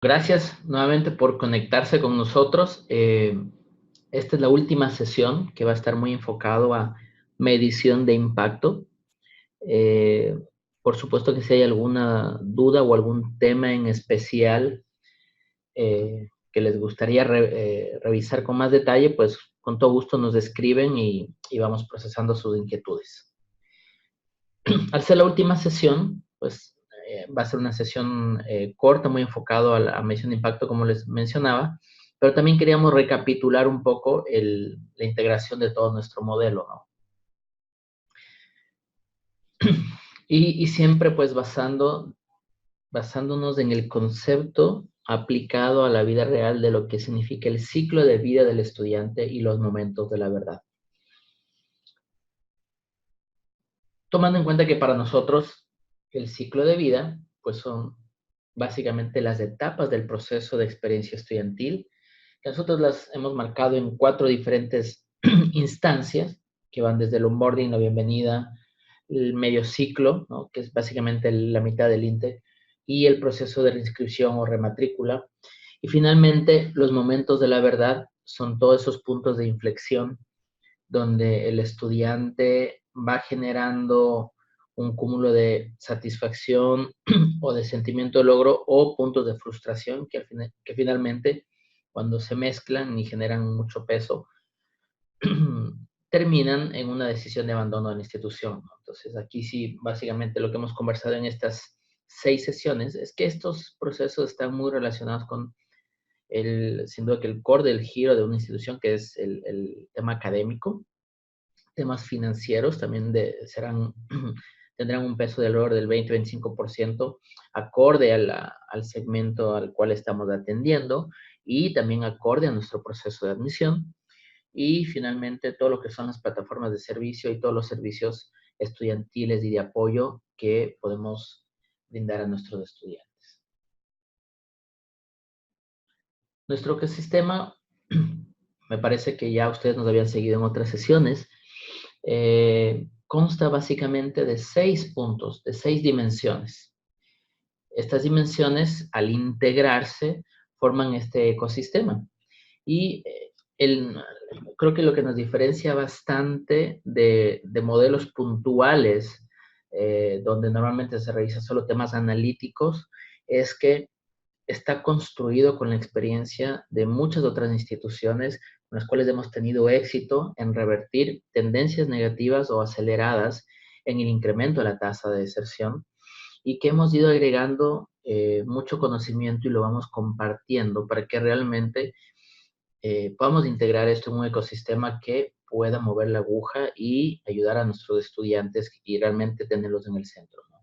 Gracias nuevamente por conectarse con nosotros. Esta es la última sesión que va a estar muy enfocado a medición de impacto. Eh, por supuesto que si hay alguna duda o algún tema en especial que les gustaría revisar con más detalle, pues con todo gusto nos escriben y vamos procesando sus inquietudes. Al ser la última sesión, pues va a ser una sesión corta, muy enfocado a la medición de impacto, como les mencionaba, pero también queríamos recapitular un poco la integración de todo nuestro modelo, ¿no? Y siempre pues basándonos en el concepto aplicado a la vida real de lo que significa el ciclo de vida del estudiante y los momentos de la verdad. Tomando en cuenta que para nosotros el ciclo de vida pues son básicamente las etapas del proceso de experiencia estudiantil, que nosotros las hemos marcado en 4 diferentes instancias, que van desde el onboarding, la bienvenida, el medio ciclo, ¿no? Que es básicamente la mitad del INTE, y el proceso de reinscripción o rematrícula. Y finalmente, los momentos de la verdad son todos esos puntos de inflexión donde el estudiante va generando un cúmulo de satisfacción o de sentimiento de logro o puntos de frustración que finalmente, cuando se mezclan y generan mucho peso, terminan en una decisión de abandono de la institución, ¿no? Entonces, aquí sí, básicamente lo que hemos conversado en estas 6 sesiones es que estos procesos están muy relacionados con sin duda que el core del giro de una institución, que es el tema académico. Temas financieros también tendrán un peso del orden del 20-25% acorde al segmento al cual estamos atendiendo y también acorde a nuestro proceso de admisión. Y finalmente todo lo que son las plataformas de servicio y todos los servicios estudiantiles y de apoyo que podemos brindar a nuestros estudiantes. Nuestro ecosistema, me parece que ya ustedes nos habían seguido en otras sesiones, consta básicamente de 6 puntos, de 6 dimensiones. Estas dimensiones, al integrarse, forman este ecosistema. Y creo que lo que nos diferencia bastante de modelos puntuales, donde normalmente se revisan solo temas analíticos, es que está construido con la experiencia de muchas otras instituciones con las cuales hemos tenido éxito en revertir tendencias negativas o aceleradas en el incremento de la tasa de deserción y que hemos ido agregando mucho conocimiento y lo vamos compartiendo para que realmente podamos integrar esto en un ecosistema que pueda mover la aguja y ayudar a nuestros estudiantes y realmente tenerlos en el centro, ¿no?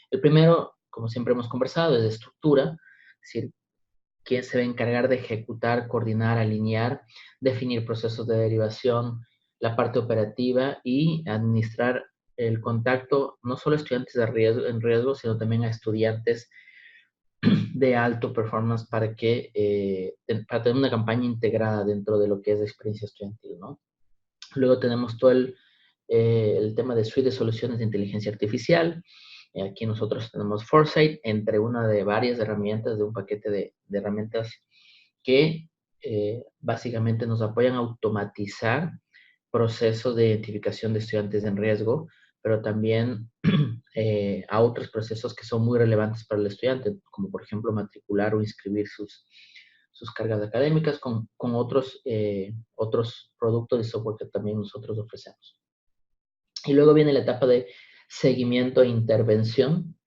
El primero, como siempre hemos conversado, es de estructura, es decir, quién se va a encargar de ejecutar, coordinar, alinear, definir procesos de derivación, la parte operativa y administrar el contacto no solo a estudiantes en riesgo, sino también a estudiantes de alto performance para tener una campaña integrada dentro de lo que es la experiencia estudiantil, ¿no? Luego tenemos todo el tema de suite de soluciones de inteligencia artificial. Aquí nosotros tenemos Foresight entre una de varias herramientas, de un paquete de herramientas que básicamente nos apoyan a automatizar procesos de identificación de estudiantes en riesgo, pero también a otros procesos que son muy relevantes para el estudiante, como por ejemplo matricular o inscribir sus cargas académicas con otros productos de software que también nosotros ofrecemos. Y luego viene la etapa de seguimiento e intervención.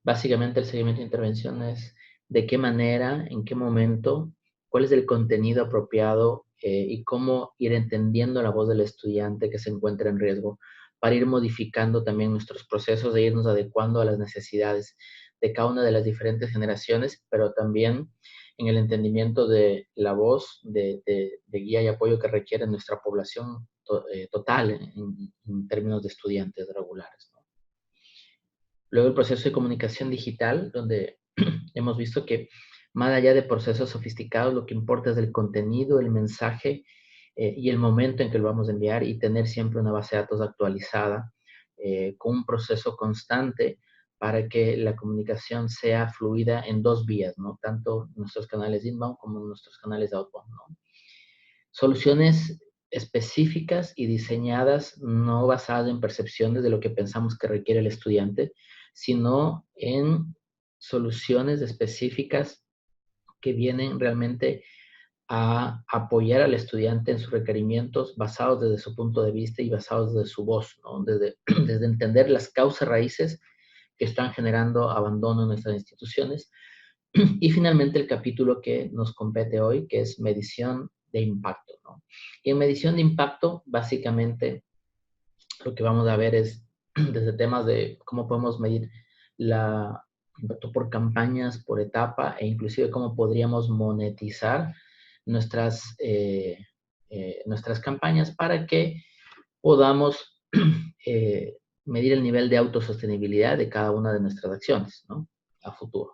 Básicamente el seguimiento e intervención es de qué manera, en qué momento, cuál es el contenido apropiado y cómo ir entendiendo la voz del estudiante que se encuentra en riesgo para ir modificando también nuestros procesos e irnos adecuando a las necesidades de cada una de las diferentes generaciones, pero también en el entendimiento de la voz de guía y apoyo que requiere nuestra población total en términos de estudiantes regulares, ¿no? Luego el proceso de comunicación digital, donde hemos visto que más allá de procesos sofisticados, lo que importa es el contenido, el mensaje y el momento en que lo vamos a enviar y tener siempre una base de datos actualizada con un proceso constante para que la comunicación sea fluida en dos vías, ¿no? Tanto nuestros canales inbound como nuestros canales outbound, ¿no? Soluciones específicas y diseñadas no basadas en percepciones de lo que pensamos que requiere el estudiante, sino en soluciones específicas que vienen realmente a apoyar al estudiante en sus requerimientos basados desde su punto de vista y basados desde su voz, ¿no? Desde entender las causas raíces que están generando abandono en nuestras instituciones. Y finalmente el capítulo que nos compete hoy, que es medición de impacto, ¿no? Y en medición de impacto, básicamente, lo que vamos a ver es desde temas de cómo podemos medir la impacto por campañas, por etapa, e inclusive cómo podríamos monetizar nuestras, nuestras campañas para que podamos medir el nivel de autosostenibilidad de cada una de nuestras acciones, ¿no? A futuro.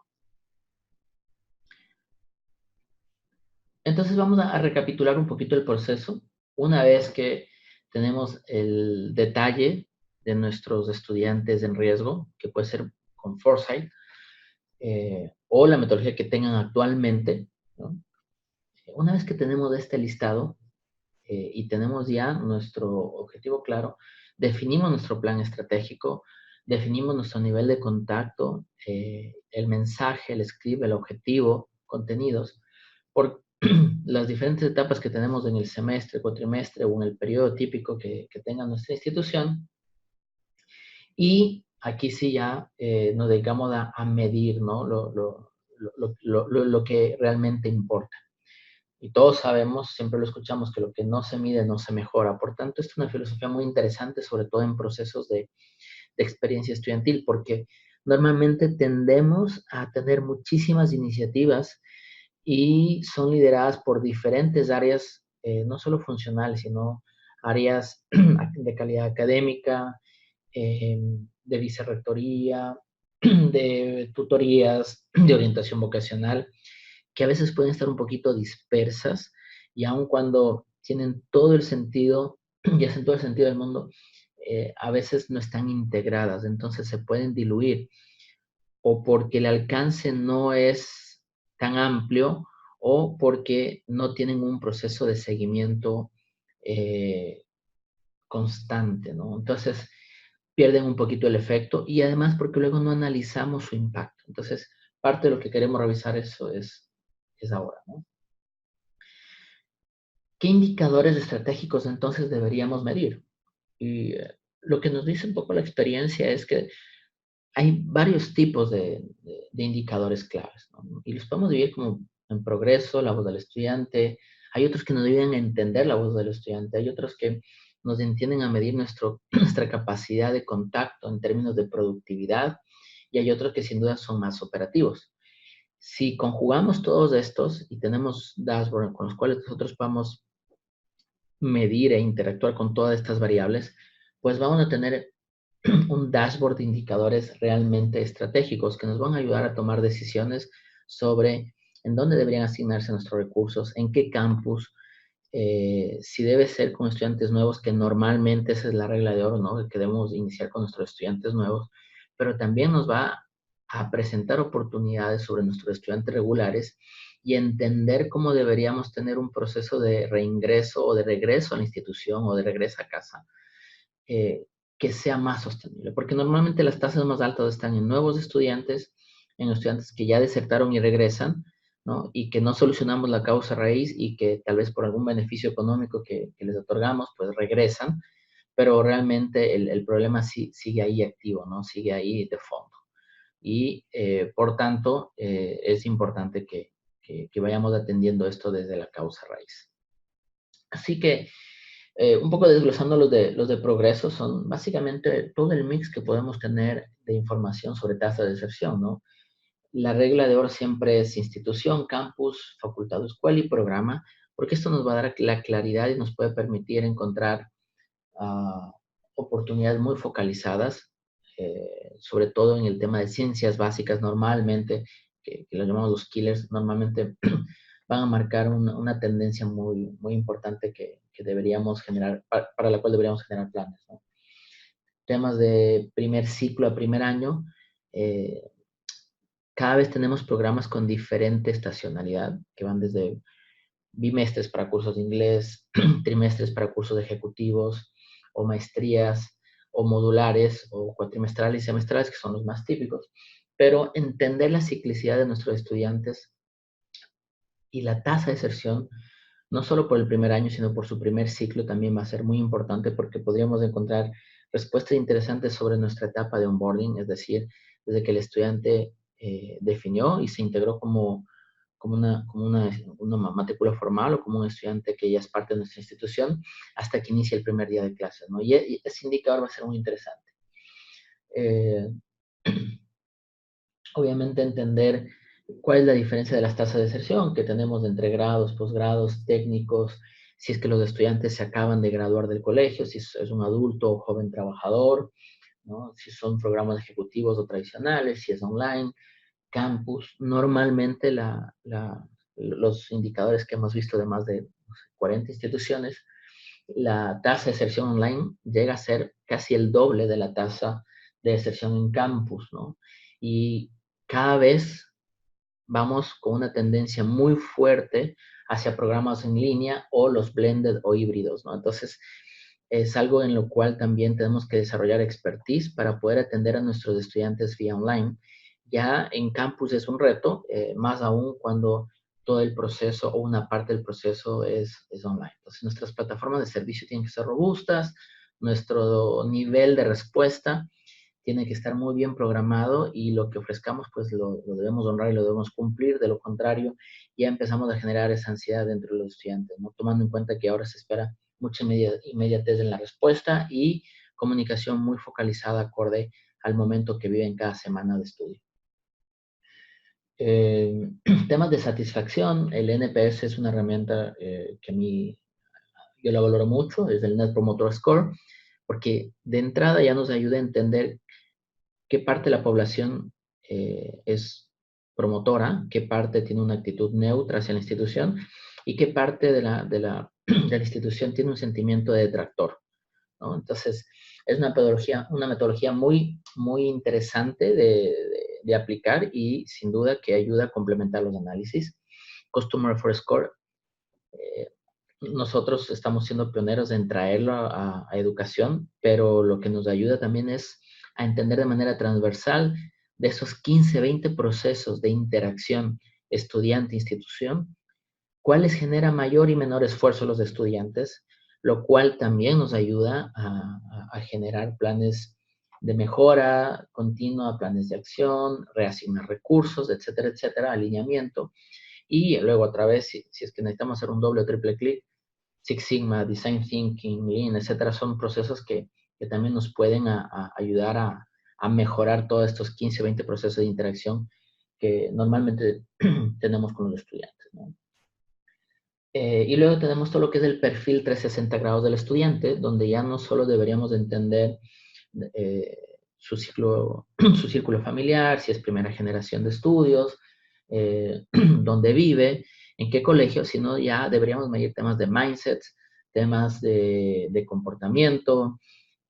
Entonces vamos a recapitular un poquito el proceso. Una vez que tenemos el detalle de nuestros estudiantes en riesgo, que puede ser con Foresight, o la metodología que tengan actualmente, ¿no? Una vez que tenemos este listado y tenemos ya nuestro objetivo claro, definimos nuestro plan estratégico, definimos nuestro nivel de contacto, el mensaje, el script, el objetivo, contenidos, por las diferentes etapas que tenemos en el semestre, cuatrimestre o en el periodo típico que tenga nuestra institución. Y aquí sí ya nos dedicamos a medir, ¿no? Lo que realmente importa. Y todos sabemos, siempre lo escuchamos, que lo que no se mide no se mejora. Por tanto, esta es una filosofía muy interesante, sobre todo en procesos de experiencia estudiantil, porque normalmente tendemos a tener muchísimas iniciativas y son lideradas por diferentes áreas, no solo funcionales, sino áreas de calidad académica, de vicerrectoría, de tutorías, de orientación vocacional, que a veces pueden estar un poquito dispersas y aun cuando tienen todo el sentido y hacen todo el sentido del mundo, a veces no están integradas, entonces se pueden diluir o porque el alcance no es tan amplio o porque no tienen un proceso de seguimiento eh, constante, ¿no? Entonces pierden un poquito el efecto y además porque luego no analizamos su impacto. Entonces, parte de lo que queremos revisar eso es ahora, ¿no? ¿Qué indicadores estratégicos entonces deberíamos medir? Y lo que nos dice un poco la experiencia es que hay varios tipos de indicadores claves, ¿no? Y los podemos dividir como en progreso, la voz del estudiante. Hay otros que nos ayudan a entender la voz del estudiante. Hay otros que nos entienden a medir nuestra capacidad de contacto en términos de productividad. Y hay otros que sin duda son más operativos. Si conjugamos todos estos y tenemos dashboard con los cuales nosotros podamos medir e interactuar con todas estas variables, pues vamos a tener un dashboard de indicadores realmente estratégicos que nos van a ayudar a tomar decisiones sobre en dónde deberían asignarse nuestros recursos, en qué campus, si debe ser con estudiantes nuevos, que normalmente esa es la regla de oro, ¿no? Que debemos iniciar con nuestros estudiantes nuevos, pero también nos va a presentar oportunidades sobre nuestros estudiantes regulares y entender cómo deberíamos tener un proceso de reingreso o de regreso a la institución o de regreso a casa eh, que sea más sostenible, porque normalmente las tasas más altas están en nuevos estudiantes, en estudiantes que ya desertaron y regresan, ¿no? Y que no solucionamos la causa raíz y que tal vez por algún beneficio económico que les otorgamos, pues regresan, pero realmente el problema sigue ahí activo, ¿no? Sigue ahí de fondo. Y por tanto, es importante que vayamos atendiendo esto desde la causa raíz. Así que un poco desglosando los de progreso, son básicamente todo el mix que podemos tener de información sobre tasa de deserción, ¿no? La regla de oro siempre es institución, campus, facultad o escuela y programa, porque esto nos va a dar la claridad y nos puede permitir encontrar oportunidades muy focalizadas, sobre todo en el tema de ciencias básicas, normalmente, que lo llamamos los killers, normalmente van a marcar una tendencia muy importante que deberíamos generar, para la cual deberíamos generar planes, ¿no? Temas de primer ciclo a primer año, Eh, Cada vez tenemos programas con diferente estacionalidad, que van desde bimestres para cursos de inglés, trimestres para cursos de ejecutivos, o maestrías, o modulares, o cuatrimestrales y semestrales, que son los más típicos. Pero entender la ciclicidad de nuestros estudiantes y la tasa de deserción, no solo por el primer año, sino por su primer ciclo, también va a ser muy importante porque podríamos encontrar respuestas interesantes sobre nuestra etapa de onboarding, es decir, desde que el estudiante definió y se integró como una matrícula formal o como un estudiante que ya es parte de nuestra institución, hasta que inicia el primer día de clases, ¿no? Y ese indicador va a ser muy interesante. Eh, Obviamente entender cuál es la diferencia de las tasas de deserción que tenemos entre grados, posgrados, técnicos, si es que los estudiantes se acaban de graduar del colegio, si es un adulto o joven trabajador, ¿no? Si son programas ejecutivos o tradicionales, si es online, campus. Normalmente los indicadores que hemos visto de más de 40 instituciones, la tasa de deserción online llega a ser casi el doble de la tasa de deserción en campus, ¿no? Y cada vez vamos con una tendencia muy fuerte hacia programas en línea o los blended o híbridos, ¿no? Entonces, es algo en lo cual también tenemos que desarrollar expertise para poder atender a nuestros estudiantes vía online. Ya en campus es un reto, más aún cuando todo el proceso o una parte del proceso es online. Entonces, nuestras plataformas de servicio tienen que ser robustas, nuestro nivel de respuesta tiene que estar muy bien programado y lo que ofrezcamos pues lo debemos honrar y lo debemos cumplir. De lo contrario, ya empezamos a generar esa ansiedad dentro de los estudiantes, ¿no? Tomando en cuenta que ahora se espera mucha inmediatez en la respuesta y comunicación muy focalizada acorde al momento que viven cada semana de estudio. Eh, Temas de satisfacción, el NPS es una herramienta que a mí yo la valoro mucho, es el Net Promoter Score, porque de entrada ya nos ayuda a entender qué parte de la población es promotora, qué parte tiene una actitud neutra hacia la institución y qué parte de la institución tiene un sentimiento de detractor, ¿no? Entonces, es una metodología muy, muy interesante de aplicar y sin duda que ayuda a complementar los análisis. Customer for Score, eh, nosotros estamos siendo pioneros en traerlo a educación, pero lo que nos ayuda también es a entender de manera transversal de esos 15, 20 procesos de interacción estudiante-institución, cuáles genera mayor y menor esfuerzo los estudiantes, lo cual también nos ayuda a generar planes de mejora continua, planes de acción, reasignar recursos, etcétera, etcétera, alineamiento. Y luego otra vez, si es que necesitamos hacer un doble o triple clic, Six Sigma, Design Thinking, Lean, etcétera, son procesos que también nos pueden ayudar a mejorar todos estos 15, 20 procesos de interacción que normalmente tenemos con los estudiantes, ¿no? Y luego tenemos todo lo que es el perfil 360 grados del estudiante, donde ya no solo deberíamos entender su ciclo, su círculo familiar, si es primera generación de estudios, dónde vive, en qué colegio, sino ya deberíamos medir temas de mindset, temas de comportamiento,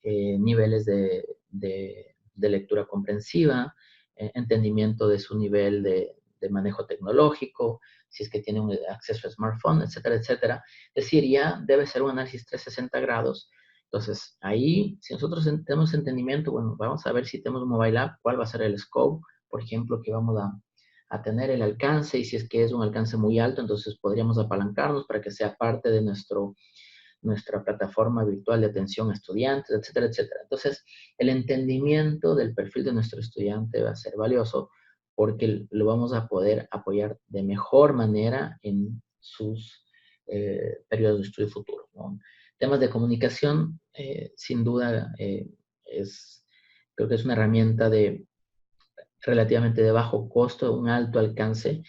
niveles de lectura comprensiva, entendimiento de su nivel de manejo tecnológico, si es que tiene un acceso a smartphone, etcétera, etcétera. Es decir, ya debe ser un análisis 360 grados. Entonces, ahí, si nosotros tenemos entendimiento, bueno, vamos a ver si tenemos un mobile app, cuál va a ser el scope, por ejemplo, que vamos a tener el alcance, y si es que es un alcance muy alto, entonces podríamos apalancarnos para que sea parte de nuestra plataforma virtual de atención a estudiantes, etcétera, etcétera. Entonces, el entendimiento del perfil de nuestro estudiante va a ser valioso porque lo vamos a poder apoyar de mejor manera en sus periodos de estudio futuros, ¿no? Temas de comunicación, sin duda, creo que es una herramienta relativamente de bajo costo, un alto alcance,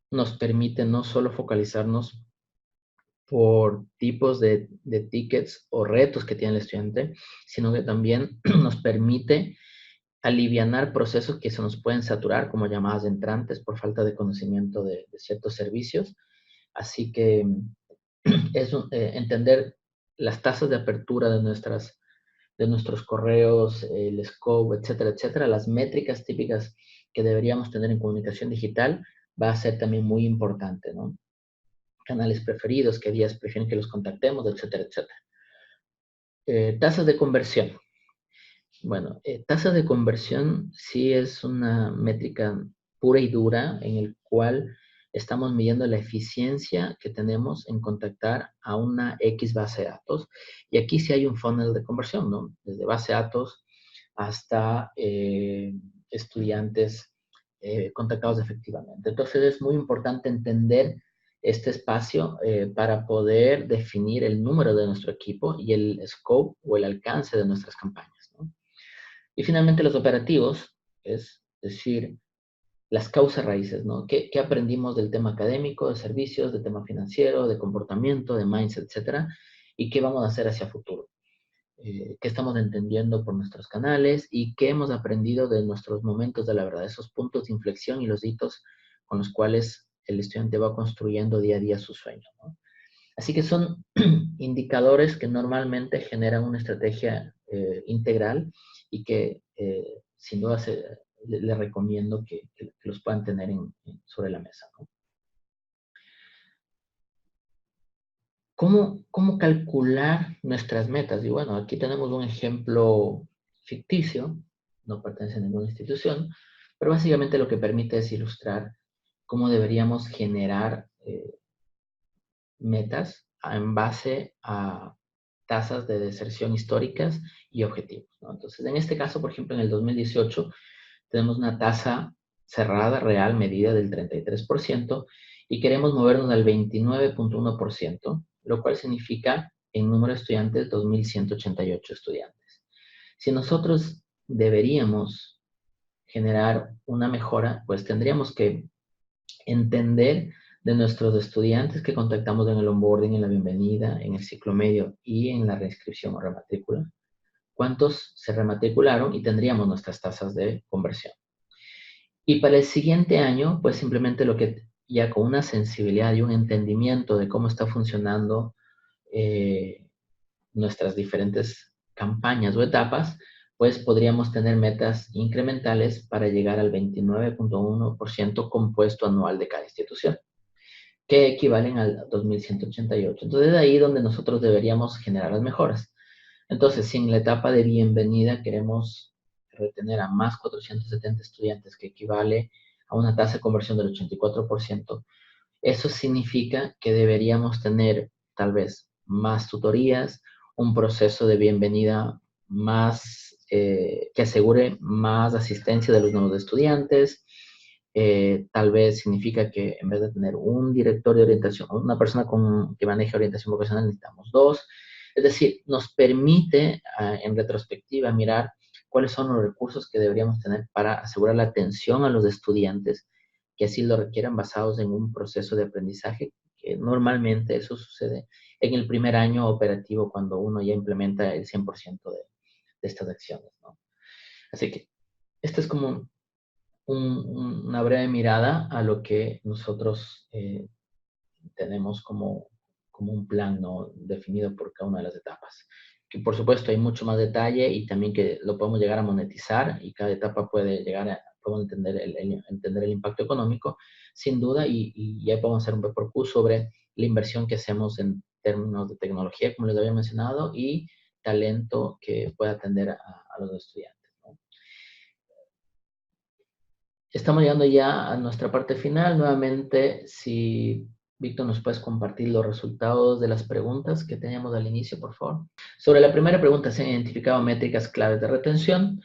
nos permite no solo focalizarnos por tipos de tickets o retos que tiene el estudiante, sino que también nos permite alivianar procesos que se nos pueden saturar, como llamadas entrantes por falta de conocimiento de ciertos servicios. Así que es entender las tasas de apertura de nuestras de nuestros correos, el scope, etcétera, etcétera, las métricas típicas que deberíamos tener en comunicación digital, va a ser también muy importante, ¿no? Canales preferidos, qué días prefieren que los contactemos, etcétera, etcétera. Tasas de conversión. Bueno, tasa de conversión sí es una métrica pura y dura en el cual estamos midiendo la eficiencia que tenemos en contactar a una X base de datos. Y aquí sí hay un funnel de conversión, ¿no? Desde base de datos hasta estudiantes contactados efectivamente. Entonces es muy importante entender este espacio para poder definir el número de nuestro equipo y el scope o el alcance de nuestras campañas, ¿no? Y finalmente los operativos, es decir, las causas raíces, ¿no? ¿Qué aprendimos del tema académico, de servicios, del tema financiero, de comportamiento, de mindset, etcétera? ¿Y qué vamos a hacer hacia futuro? ¿Qué estamos entendiendo por nuestros canales? ¿Y qué hemos aprendido de nuestros momentos de la verdad? Esos puntos de inflexión y los hitos con los cuales el estudiante va construyendo día a día su sueño, ¿no? Así que son indicadores que normalmente generan una estrategia integral y que sin duda le recomiendo que los puedan tener sobre la mesa, ¿no? ¿Cómo calcular nuestras metas? Y bueno, aquí tenemos un ejemplo ficticio, no pertenece a ninguna institución, pero básicamente lo que permite es ilustrar cómo deberíamos generar metas en base a tasas de deserción históricas y objetivos, ¿no? Entonces, en este caso, por ejemplo, en el 2018 tenemos una tasa cerrada real medida del 33% y queremos movernos al 29.1%, lo cual significa en número de estudiantes 2.188 estudiantes. Si nosotros deberíamos generar una mejora, pues tendríamos que entender de nuestros estudiantes que contactamos en el onboarding, en la bienvenida, en el ciclo medio y en la reinscripción o rematrícula, cuántos se rematricularon y tendríamos nuestras tasas de conversión. Y para el siguiente año, pues simplemente lo que ya con una sensibilidad y un entendimiento de cómo está funcionando nuestras diferentes campañas o etapas, pues podríamos tener metas incrementales para llegar al 29.1% compuesto anual de cada institución, que equivalen al 2.188. Entonces, de ahí donde nosotros deberíamos generar las mejoras. Entonces, si en la etapa de bienvenida queremos retener a más 470 estudiantes, que equivale a una tasa de conversión del 84%, eso significa que deberíamos tener tal vez más tutorías, un proceso de bienvenida más que asegure más asistencia de los nuevos estudiantes. Tal vez significa que en vez de tener un director de orientación, una persona que maneje orientación vocacional, necesitamos dos. Es decir, nos permite en retrospectiva mirar cuáles son los recursos que deberíamos tener para asegurar la atención a los estudiantes que así lo requieran, basados en un proceso de aprendizaje, que normalmente eso sucede en el primer año operativo cuando uno ya implementa el 100% de estas acciones, ¿no? Así que esta es como una breve mirada a lo que nosotros tenemos como un plan, ¿no?, definido por cada una de las etapas. Que por supuesto hay mucho más detalle y también que lo podemos llegar a monetizar y cada etapa puede llegar a, podemos entender el impacto económico, sin duda, y ya podemos hacer un report sobre la inversión que hacemos en términos de tecnología, como les había mencionado, y talento que pueda atender a los estudiantes, ¿no? Estamos llegando ya a nuestra parte final. Nuevamente, si Víctor nos puedes compartir los resultados de las preguntas que teníamos al inicio, por favor. Sobre la primera pregunta, ¿se han identificado métricas claves de retención?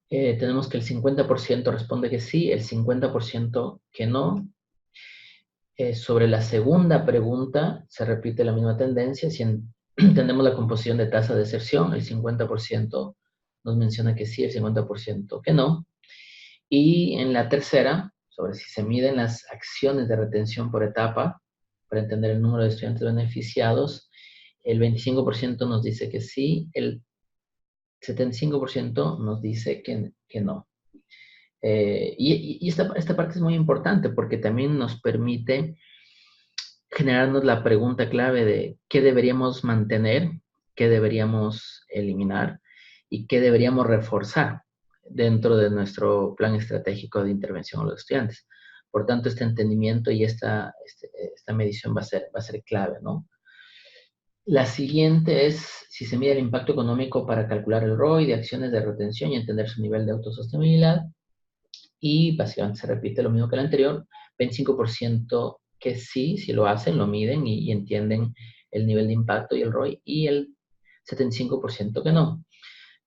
Tenemos que el 50% responde que sí, el 50% que no. Sobre la segunda pregunta, se repite la misma tendencia. Si entendemos la composición de tasa de deserción, el 50% nos menciona que sí, el 50% que no. Y en la tercera, sobre si se miden las acciones de retención por etapa, para entender el número de estudiantes beneficiados, el 25% nos dice que sí, el 75% nos dice que no. Y esta parte es muy importante porque también nos permite generarnos la pregunta clave de qué deberíamos mantener, qué deberíamos eliminar y qué deberíamos reforzar dentro de nuestro plan estratégico de intervención a los estudiantes. Por tanto, este entendimiento y esta medición va a ser clave, ¿no? La siguiente es si se mide el impacto económico para calcular el ROI de acciones de retención y entender su nivel de autosostenibilidad. Y básicamente se repite lo mismo que el anterior, 25% que sí lo hacen, lo miden y entienden el nivel de impacto y el ROI, y el 75% que no.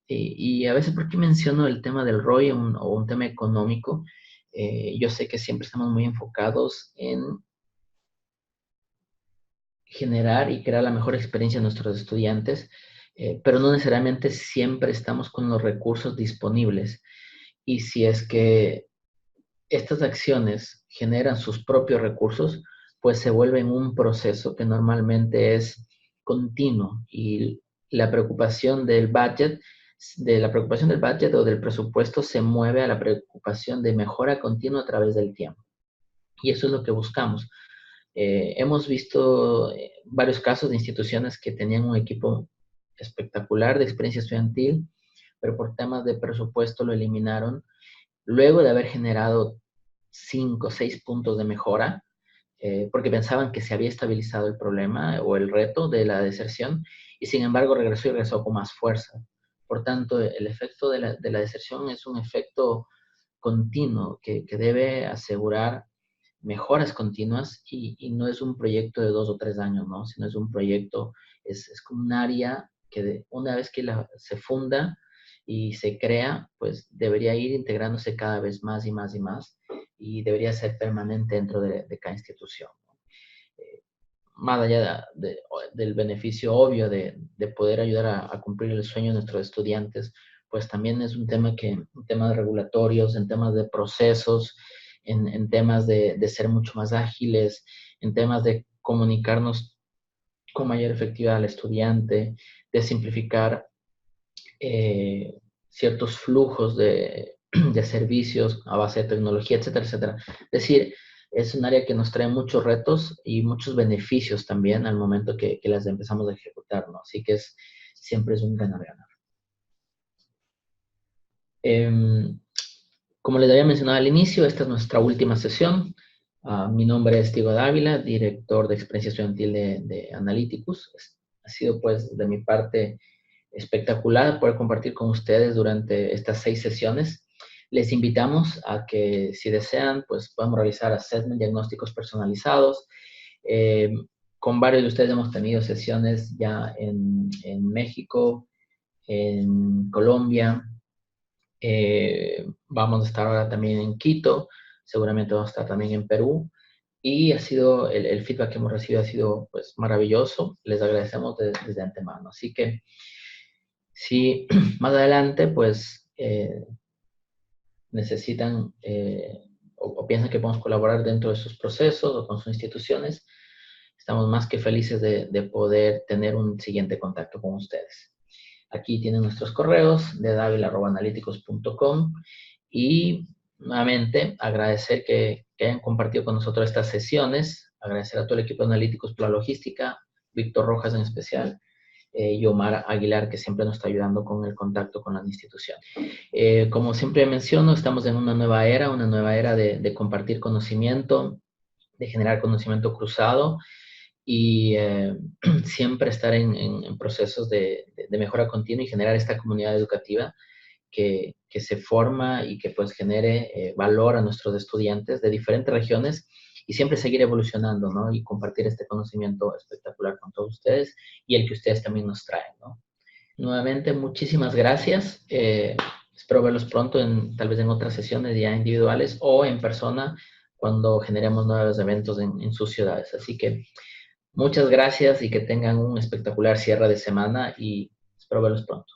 Y a veces, ¿por qué menciono el tema del ROI o un tema económico? Yo sé que siempre estamos muy enfocados en generar y crear la mejor experiencia a nuestros estudiantes, pero no necesariamente siempre estamos con los recursos disponibles. Y si es que estas acciones generan sus propios recursos, pues se vuelven un proceso que normalmente es continuo, y la preocupación del budget, o del presupuesto se mueve a la preocupación de mejora continua a través del tiempo. Y eso es lo que buscamos. Hemos visto varios casos de instituciones que tenían un equipo espectacular de experiencia estudiantil, pero por temas de presupuesto lo eliminaron luego de haber generado 5 o 6 puntos de mejora, porque pensaban que se había estabilizado el problema o el reto de la deserción, y sin embargo regresó con más fuerza. Por tanto, el efecto de la deserción es un efecto continuo que debe asegurar mejoras continuas, y no es un proyecto de 2 o 3 años, ¿no? Sino es un proyecto, es como un área que una vez que se funda y se crea, pues debería ir integrándose cada vez más y más y más, y debería ser permanente dentro de cada institución. Más allá del beneficio obvio de poder ayudar a cumplir el sueño de nuestros estudiantes, pues también es un tema en temas regulatorios, en temas de procesos, en temas de ser mucho más ágiles, en temas de comunicarnos con mayor efectividad al estudiante, de simplificar ciertos flujos de servicios a base de tecnología, etcétera, etcétera. Es decir, es un área que nos trae muchos retos y muchos beneficios también al momento que las empezamos a ejecutar, ¿no? Así que siempre es un ganar-ganar. Como les había mencionado al inicio, esta es nuestra última sesión. Mi nombre es Diego Dávila, director de experiencia estudiantil de Analyticus. Ha sido, pues, de mi parte, espectacular poder compartir con ustedes durante estas 6 sesiones. Les invitamos a que, si desean, pues podamos realizar assessment, diagnósticos personalizados. Con varios de ustedes hemos tenido sesiones ya en México, en Colombia. Vamos a estar ahora también en Quito, seguramente vamos a estar también en Perú. Y ha sido, el feedback que hemos recibido ha sido, pues, maravilloso. Les agradecemos desde antemano. Así que, si más adelante, pues, necesitan o piensan que podemos colaborar dentro de sus procesos o con sus instituciones, estamos más que felices de poder tener un siguiente contacto con ustedes. Aquí tienen nuestros correos de davila@analyticus.com, y nuevamente agradecer que hayan compartido con nosotros estas sesiones, agradecer a todo el equipo de Analyticus por la logística, Víctor Rojas en especial, y Omar Aguilar, que siempre nos está ayudando con el contacto con las instituciones. Como siempre menciono, estamos en una nueva era de compartir conocimiento, de generar conocimiento cruzado, y siempre estar en procesos de mejora continua y generar esta comunidad educativa que se forma y que, pues, genere valor a nuestros estudiantes de diferentes regiones, y siempre seguir evolucionando, ¿no? Y compartir este conocimiento espectacular con todos ustedes y el que ustedes también nos traen, ¿no? Nuevamente, muchísimas gracias. Espero verlos pronto, tal vez en otras sesiones ya individuales o en persona, cuando generemos nuevos eventos en sus ciudades. Así que muchas gracias y que tengan un espectacular cierre de semana, y espero verlos pronto.